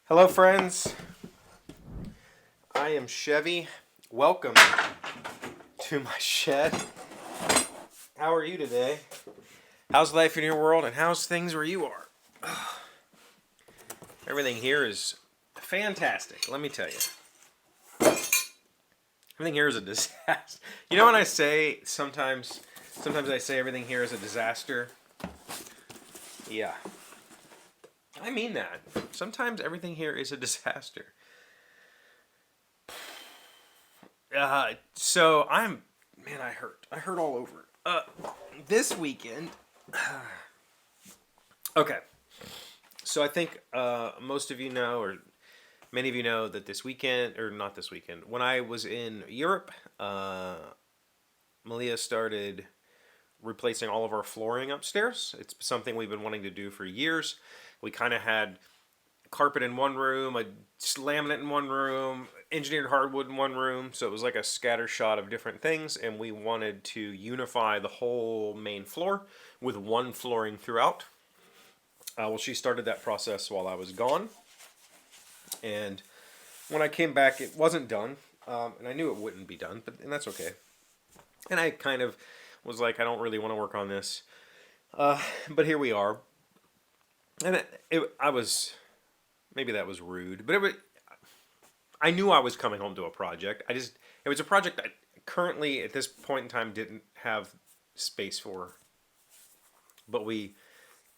Hello, friends. I am Chevee. Welcome to my shed. How are you today? How's life in your world, and how's things where you are? Everything here is fantastic, let me tell you. Everything here is a disaster. You know when I say sometimes I say everything here is a disaster? Yeah. I mean that. Sometimes everything here is a disaster. So I hurt. I hurt all over. This weekend. Okay. So I think most of you know, or many of you know, that this weekend, or not this weekend, when I was in Europe, Malia started replacing all of our flooring upstairs. It's something we've been wanting to do for years. We kind of had carpet in one room, a laminate in one room, engineered hardwood in one room, so it was like a scatter shot of different things, and we wanted to unify the whole main floor with one flooring throughout. Well, she started that process while I was gone, and when I came back, it wasn't done, and I knew it wouldn't be done, and that's okay. And I kind of was like, I don't really want to work on this, but here we are. And I was, maybe that was rude, but I knew I was coming home to a project. It was a project I currently at this point in time didn't have space for, but we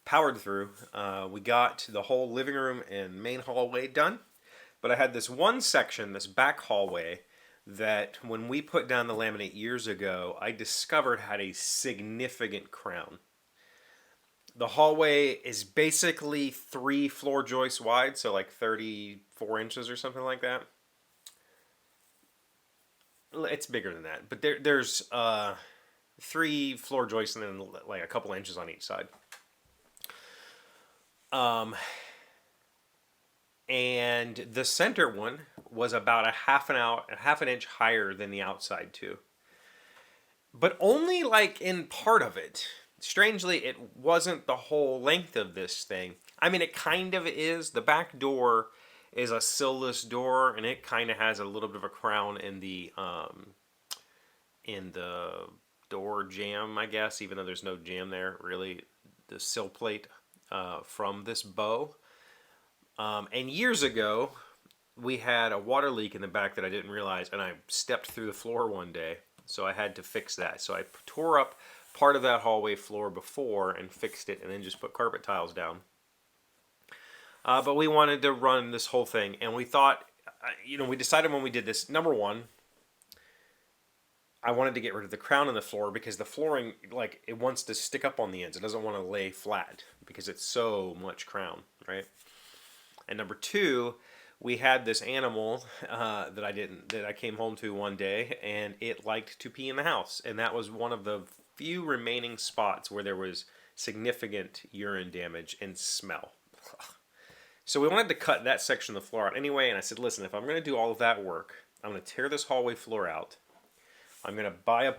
powered through. We got the whole living room and main hallway done, but I had this one section, this back hallway, that when we put down the laminate years ago, I discovered had a significant crown. The hallway is basically 3 floor joists wide, so like 34 inches or something like that. It's bigger than that, but there's 3 floor joists and then like a couple inches on each side. And the center one was about a half an inch higher than the outside too. But only like in part of it. Strangely, it wasn't the whole length of this thing. I mean, it kind of is. The back door is a sill-less door, and it kind of has a little bit of a crown in the door jamb, I guess, even though there's no jamb there, really, the sill plate from this bow. And years ago, we had a water leak in the back that I didn't realize, and I stepped through the floor one day, so I had to fix that. So I tore up part of that hallway floor before and fixed it, and then just put carpet tiles down. But we wanted to run this whole thing, and we thought, we decided when we did this, number one, I wanted to get rid of the crown on the floor because the flooring, like, it wants to stick up on the ends. It doesn't want to lay flat because it's so much crown, right? And number two, we had this animal that I came home to one day, and it liked to pee in the house, and that was one of the few remaining spots where there was significant urine damage and smell. So we wanted to cut that section of the floor out anyway, and I said, listen, if I'm going to do all of that work, I'm going to tear this hallway floor out. I'm going to buy a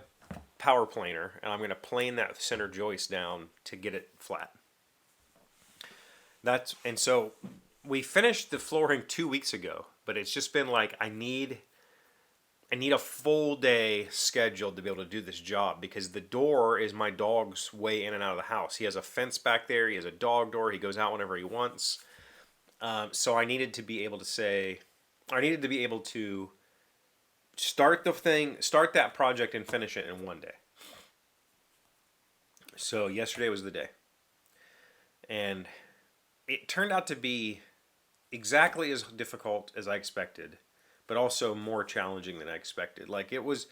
power planer, and I'm going to plane that center joist down to get it flat. And so we finished the flooring 2 weeks ago, but it's just been like, I need a full day scheduled to be able to do this job because the door is my dog's way in and out of the house. He has a fence back there. He has a dog door. He goes out whenever he wants. So I needed to be able to start that project and finish it in one day. So yesterday was the day. And it turned out to be exactly as difficult as I expected, but also more challenging than I expected. Like there was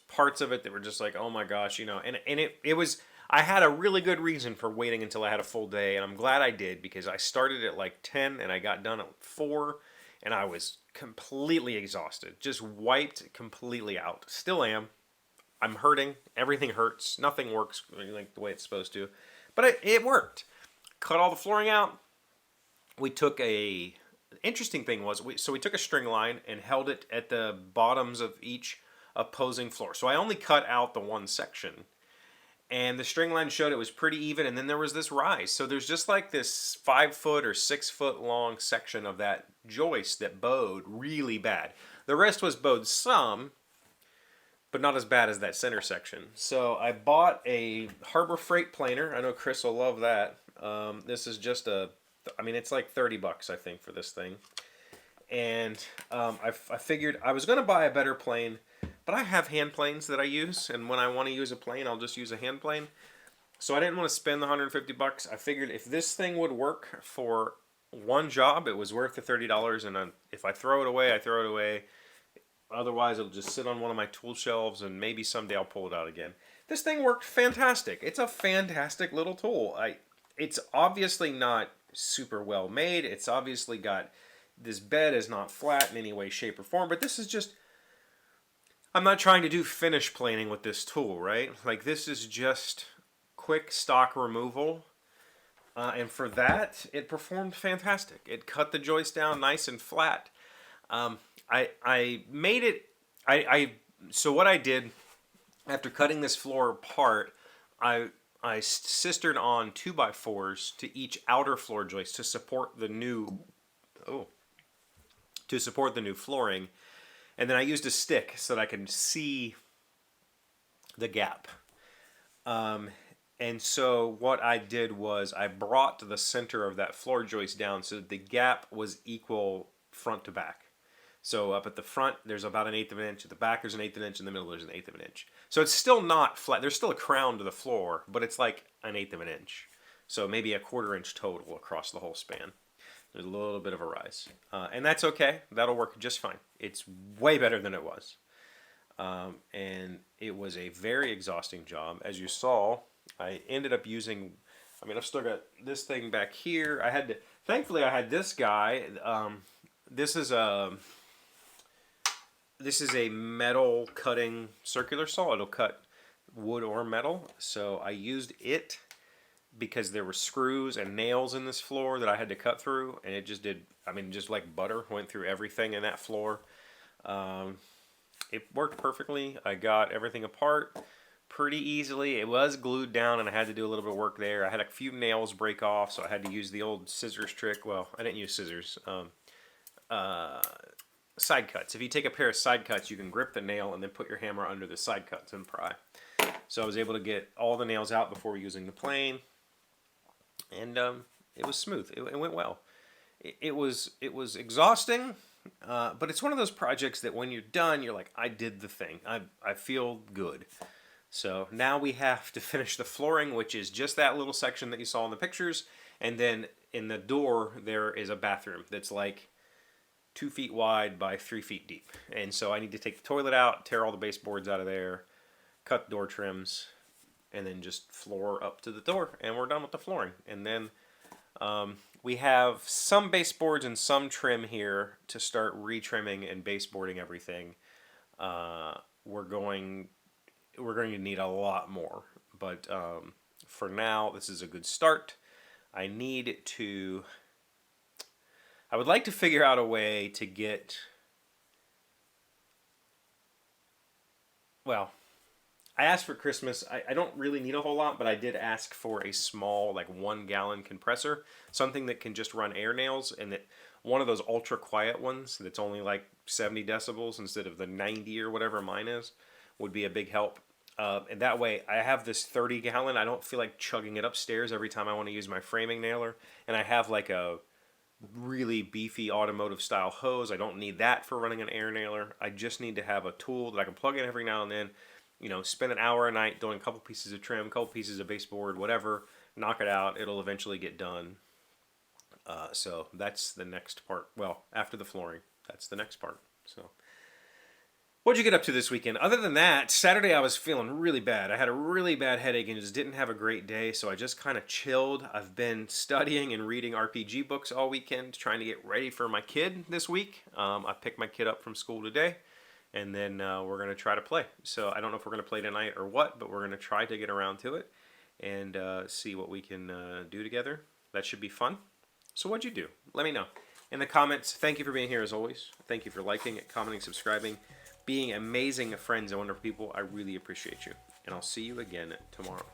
parts of it that were just like, oh my gosh, and it was, I had a really good reason for waiting until I had a full day, and I'm glad I did because I started at like 10 and I got done at 4, and I was completely exhausted, just wiped completely out. Still am. I'm hurting. Everything hurts. Nothing works like the way it's supposed to, but it worked. Cut all the flooring out. We took interesting thing was, we took a string line and held it at the bottoms of each opposing floor. So I only cut out the one section, and the string line showed it was pretty even, and then there was this rise. So there's just like this 5 foot or 6 foot long section of that joist that bowed really bad. The rest was bowed some, but not as bad as that center section. So I bought a Harbor Freight planer. I know Chris will love that. This is just I mean, it's like 30 bucks, I think, for this thing. And I figured I was going to buy a better plane, but I have hand planes that I use, and when I want to use a plane, I'll just use a hand plane. So I didn't want to spend the 150 bucks. I figured if this thing would work for one job, it was worth the $30, and if I throw it away, I throw it away. Otherwise, it'll just sit on one of my tool shelves, and maybe someday I'll pull it out again. This thing worked fantastic. It's a fantastic little tool. It's obviously not super well made. It's obviously got, this bed is not flat in any way, shape, or form, but this is just, I'm not trying to do finish planing with this tool, right? Like, this is just quick stock removal. And for that, it performed fantastic. It cut the joist down nice and flat. I made it, so what I did after cutting this floor apart, I sistered on 2x4s to each outer floor joist to support the new, flooring. And then I used a stick so that I could see the gap. And so what I did was I brought the center of that floor joist down so that the gap was equal front to back. So up at the front, there's about 1/8 of an inch. At the back, there's 1/8 of an inch. In the middle, there's 1/8 of an inch. So it's still not flat. There's still a crown to the floor, but it's like 1/8 of an inch. So maybe 1/4 inch total across the whole span. There's a little bit of a rise. And that's okay. That'll work just fine. It's way better than it was. And it was a very exhausting job. As you saw, I ended up using, I mean, I've still got this thing back here. Thankfully I had this guy. This is a metal cutting circular saw. It'll cut wood or metal. So I used it because there were screws and nails in this floor that I had to cut through, and it just did, I mean, just like butter, went through everything in that floor. It worked perfectly. I got everything apart pretty easily. It was glued down, and I had to do a little bit of work there. I had a few nails break off, so I had to use the old scissors trick. Well, I didn't use scissors. Side cuts. If you take a pair of side cuts, you can grip the nail and then put your hammer under the side cuts and pry. So I was able to get all the nails out before using the plane, and it was smooth. It went well. It was exhausting, but it's one of those projects that when you're done, you're like, I did the thing. I feel good. So now we have to finish the flooring, which is just that little section that you saw in the pictures, and then in the door there is a bathroom that's like 2 feet wide by 3 feet deep. And so I need to take the toilet out, tear all the baseboards out of there, cut door trims, and then just floor up to the door, and we're done with the flooring. And then we have some baseboards and some trim here to start retrimming and baseboarding everything. We're going to need a lot more, but for now, this is a good start. I would like to figure out a way to get, well, I asked for Christmas. I don't really need a whole lot, but I did ask for a small, like 1-gallon compressor, something that can just run air nails, and that one of those ultra quiet ones that's only like 70 decibels instead of the 90 or whatever mine is, would be a big help. And that way, I have this 30-gallon. I don't feel like chugging it upstairs every time I want to use my framing nailer, and I have like a really beefy automotive style hose. I don't need that for running an air nailer. I just need to have a tool that I can plug in every now and then, spend an hour a night doing a couple pieces of trim, a couple pieces of baseboard, whatever, knock it out. It'll eventually get done. So that's the next part. Well, after the flooring, that's the next part. So what'd you get up to this weekend? Other than that, Saturday I was feeling really bad. I had a really bad headache and just didn't have a great day, so I just kind of chilled. I've been studying and reading RPG books all weekend, trying to get ready for my kid this week. I picked my kid up from school today, and then we're going to try to play. So I don't know if we're going to play tonight or what, but we're going to try to get around to it and see what we can do together. That should be fun. So what'd you do? Let me know in the comments. Thank you for being here as always. Thank you for liking it, commenting, subscribing. being amazing friends and wonderful people. I really appreciate you. And I'll see you again tomorrow.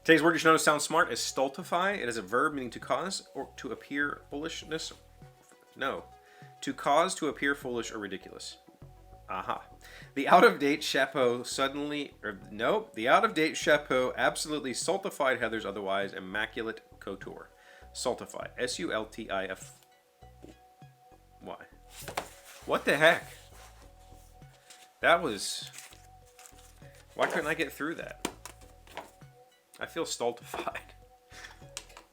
Today's word you should know to sound smart is stultify. It is a verb meaning to cause or to appear foolishness. No. To cause to appear foolish or ridiculous. Aha. The out-of-date chapeau the out-of-date chapeau absolutely stultified Heather's otherwise immaculate couture. Stultify. S-U-L-T-I-F-Y. What the heck? That was... Why couldn't I get through that? I feel stultified.